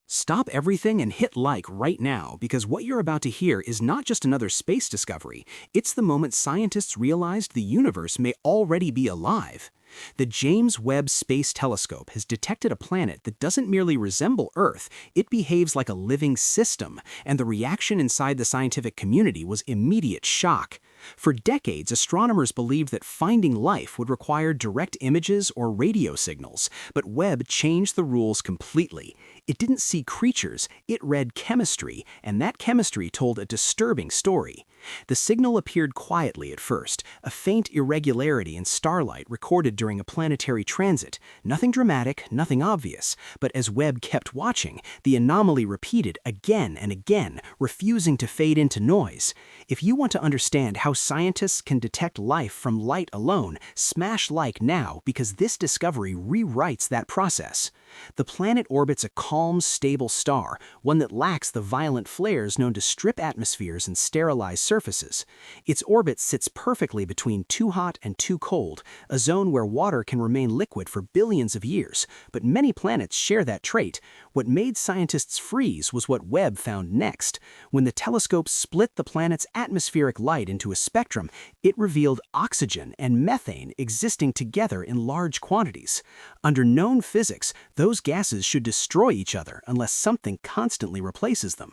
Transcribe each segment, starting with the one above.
Stop everything and hit like right now because what you're about to hear is not just another space discovery, it's the moment scientists realized the universe may already be alive. The James Webb Space Telescope has detected a planet that doesn't merely resemble Earth, it behaves like a living system, and the reaction inside the scientific community was immediate shock. For decades, astronomers believed that finding life would require direct images or radio signals, but Webb changed the rules completely. It didn't see creatures, it read chemistry, and that chemistry told a disturbing story. The signal appeared quietly at first, a faint irregularity in starlight recorded during a planetary transit. Nothing dramatic, nothing obvious, but as Webb kept watching, the anomaly repeated again and again, refusing to fade into noise. If you want to understand how scientists can detect life from light alone, smash like now because this discovery rewrites that process. The planet orbits a calm, stable star, one that lacks the violent flares known to strip atmospheres and sterilize surfaces. Its orbit sits perfectly between too hot and too cold, a zone where water can remain liquid for billions of years, but many planets share that trait. What made scientists freeze was what Webb found next. When the telescope split the planet's atmospheric light into a spectrum, it revealed oxygen and methane existing together in large quantities. Under known physics, those gases should destroy each other unless something constantly replaces them.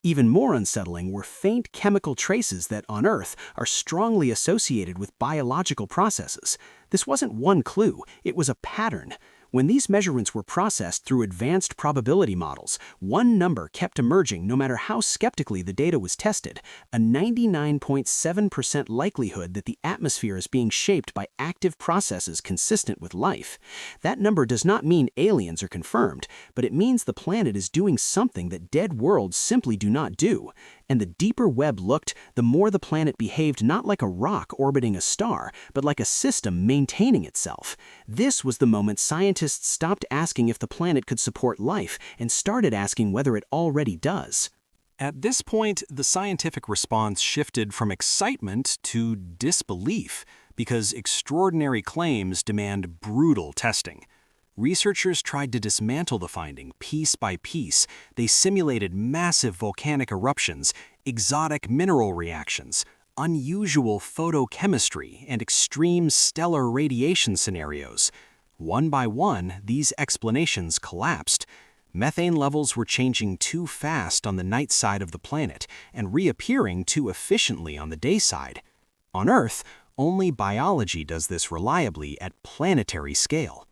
Even more unsettling were faint chemical traces that, on Earth, are strongly associated with biological processes. This wasn't one clue, it was a pattern. When these measurements were processed through advanced probability models, one number kept emerging no matter how skeptically the data was tested, a 99.7% likelihood that the atmosphere is being shaped by active processes consistent with life. That number does not mean aliens are confirmed, but it means the planet is doing something that dead worlds simply do not do. And the deeper Webb looked, the more the planet behaved not like a rock orbiting a star, but like a system maintaining itself. This was the moment scientists stopped asking if the planet could support life and started asking whether it already does. At this point, the scientific response shifted from excitement to disbelief, because extraordinary claims demand brutal testing. Researchers tried to dismantle the finding piece by piece. They simulated massive volcanic eruptions, exotic mineral reactions, unusual photochemistry, and extreme stellar radiation scenarios. One by one, these explanations collapsed. Methane levels were changing too fast on the night side of the planet and reappearing too efficiently on the day side. On Earth, only biology does this reliably at planetary scale.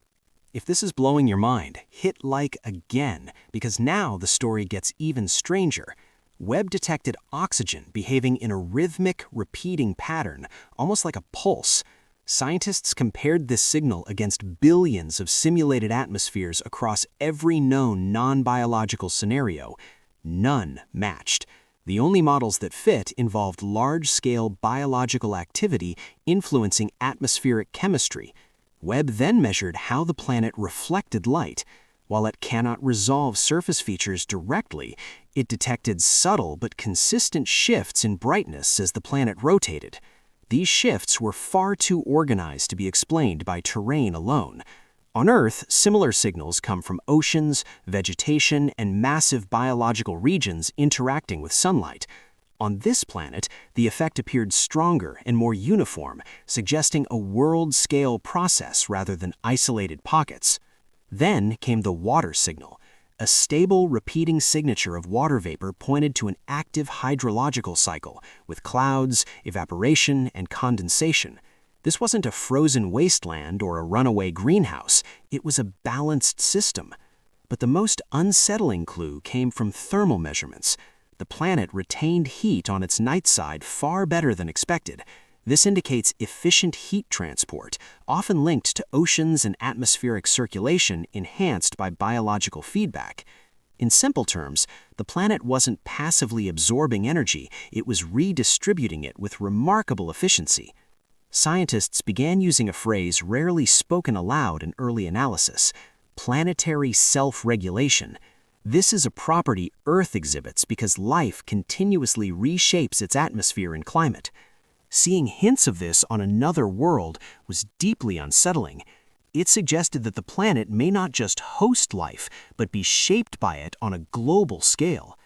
If this is blowing your mind, hit like again, because now the story gets even stranger. Webb detected oxygen behaving in a rhythmic, repeating pattern, almost like a pulse. Scientists compared this signal against billions of simulated atmospheres across every known non-biological scenario. None matched. The only models that fit involved large-scale biological activity influencing atmospheric chemistry. Webb then measured how the planet reflected light. While it cannot resolve surface features directly, it detected subtle but consistent shifts in brightness as the planet rotated. These shifts were far too organized to be explained by terrain alone. On Earth, similar signals come from oceans, vegetation, and massive biological regions interacting with sunlight. On this planet, the effect appeared stronger and more uniform, suggesting a world-scale process rather than isolated pockets. Then came the water signal. A stable, repeating signature of water vapor pointed to an active hydrological cycle, with clouds, evaporation, and condensation. This wasn't a frozen wasteland or a runaway greenhouse. It was a balanced system. But the most unsettling clue came from thermal measurements. The planet retained heat on its night side far better than expected. This indicates efficient heat transport, often linked to oceans and atmospheric circulation enhanced by biological feedback. In simple terms, the planet wasn't passively absorbing energy, it was redistributing it with remarkable efficiency. Scientists began using a phrase rarely spoken aloud in early analysis: planetary self-regulation. This is a property Earth exhibits because life continuously reshapes its atmosphere and climate. Seeing hints of this on another world was deeply unsettling. It suggested that the planet may not just host life, but be shaped by it on a global scale.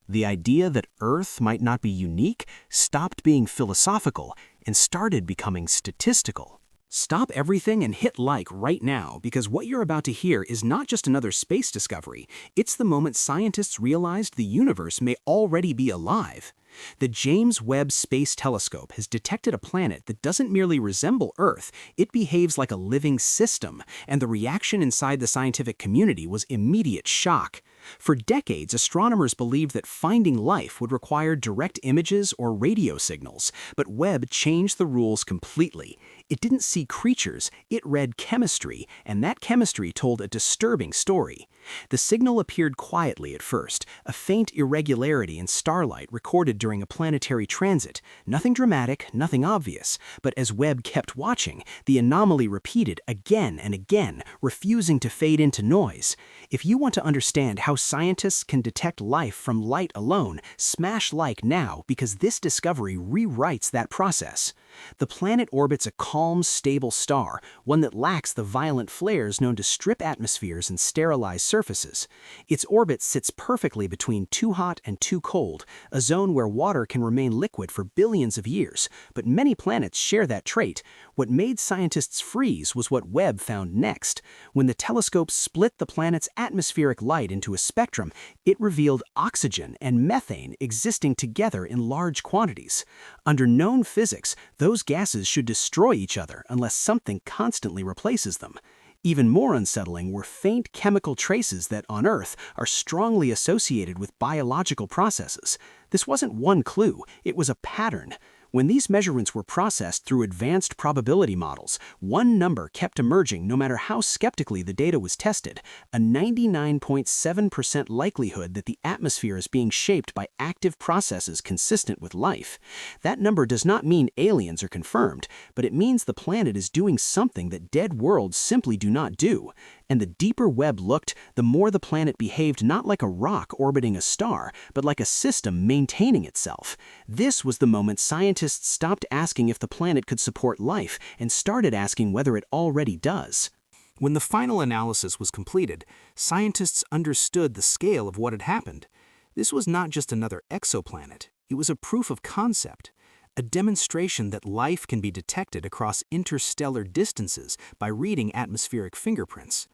The idea that Earth might not be unique stopped being philosophical and started becoming statistical. Stop everything and hit like right now, because what you're about to hear is not just another space discovery, it's the moment scientists realized the universe may already be alive. The James Webb Space Telescope has detected a planet that doesn't merely resemble Earth, it behaves like a living system, and the reaction inside the scientific community was immediate shock. For decades, astronomers believed that finding life would require direct images or radio signals, but Webb changed the rules completely. It didn't see creatures, it read chemistry, and that chemistry told a disturbing story. The signal appeared quietly at first, a faint irregularity in starlight recorded during a planetary transit. Nothing dramatic, nothing obvious, but as Webb kept watching, the anomaly repeated again and again, refusing to fade into noise. If you want to understand how scientists can detect life from light alone, smash like now, because this discovery rewrites that process. The planet orbits a calm, stable star, one that lacks the violent flares known to strip atmospheres and sterilize surfaces. Its orbit sits perfectly between too hot and too cold, a zone where water can remain liquid for billions of years, but many planets share that trait. What made scientists freeze was what Webb found next. When the telescope split the planet's atmospheric light into a spectrum, it revealed oxygen and methane existing together in large quantities. Under known physics, those gases should destroy each other unless something constantly replaces them. Even more unsettling were faint chemical traces that, on Earth, are strongly associated with biological processes. This wasn't one clue, it was a pattern. When these measurements were processed through advanced probability models, one number kept emerging no matter how skeptically the data was tested: a 99.7% likelihood that the atmosphere is being shaped by active processes consistent with life. That number does not mean aliens are confirmed, but it means the planet is doing something that dead worlds simply do not do. And the deeper Webb looked, the more the planet behaved not like a rock orbiting a star, but like a system maintaining itself. This was the moment scientists stopped asking if the planet could support life and started asking whether it already does. When the final analysis was completed, scientists understood the scale of what had happened. This was not just another exoplanet, it was a proof of concept, a demonstration that life can be detected across interstellar distances by reading atmospheric fingerprints.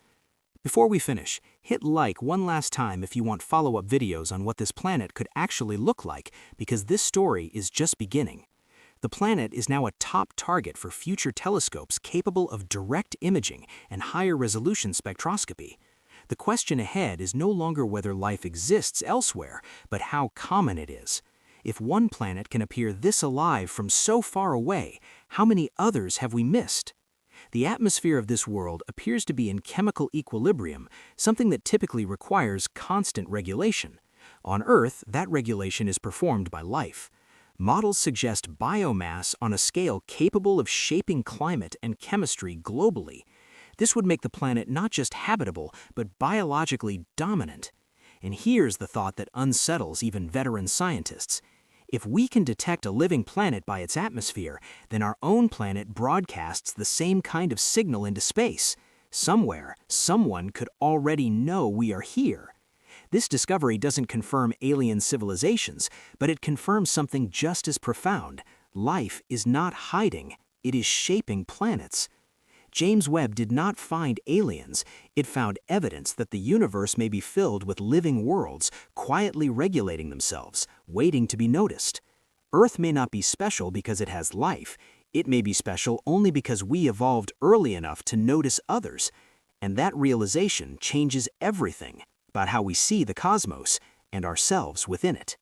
Before we finish, hit like one last time if you want follow-up videos on what this planet could actually look like, because this story is just beginning. The planet is now a top target for future telescopes capable of direct imaging and higher resolution spectroscopy. The question ahead is no longer whether life exists elsewhere, but how common it is. If one planet can appear this alive from so far away, how many others have we missed? The atmosphere of this world appears to be in chemical equilibrium, something that typically requires constant regulation. On Earth, that regulation is performed by life. Models suggest biomass on a scale capable of shaping climate and chemistry globally. This would make the planet not just habitable, but biologically dominant. And here's the thought that unsettles even veteran scientists. If we can detect a living planet by its atmosphere, then our own planet broadcasts the same kind of signal into space. Somewhere, someone could already know we are here. This discovery doesn't confirm alien civilizations, but it confirms something just as profound. Life is not hiding, it is shaping planets. James Webb did not find aliens, it found evidence that the universe may be filled with living worlds, quietly regulating themselves, waiting to be noticed. Earth may not be special because it has life, it may be special only because we evolved early enough to notice others. And that realization changes everything about how we see the cosmos and ourselves within it.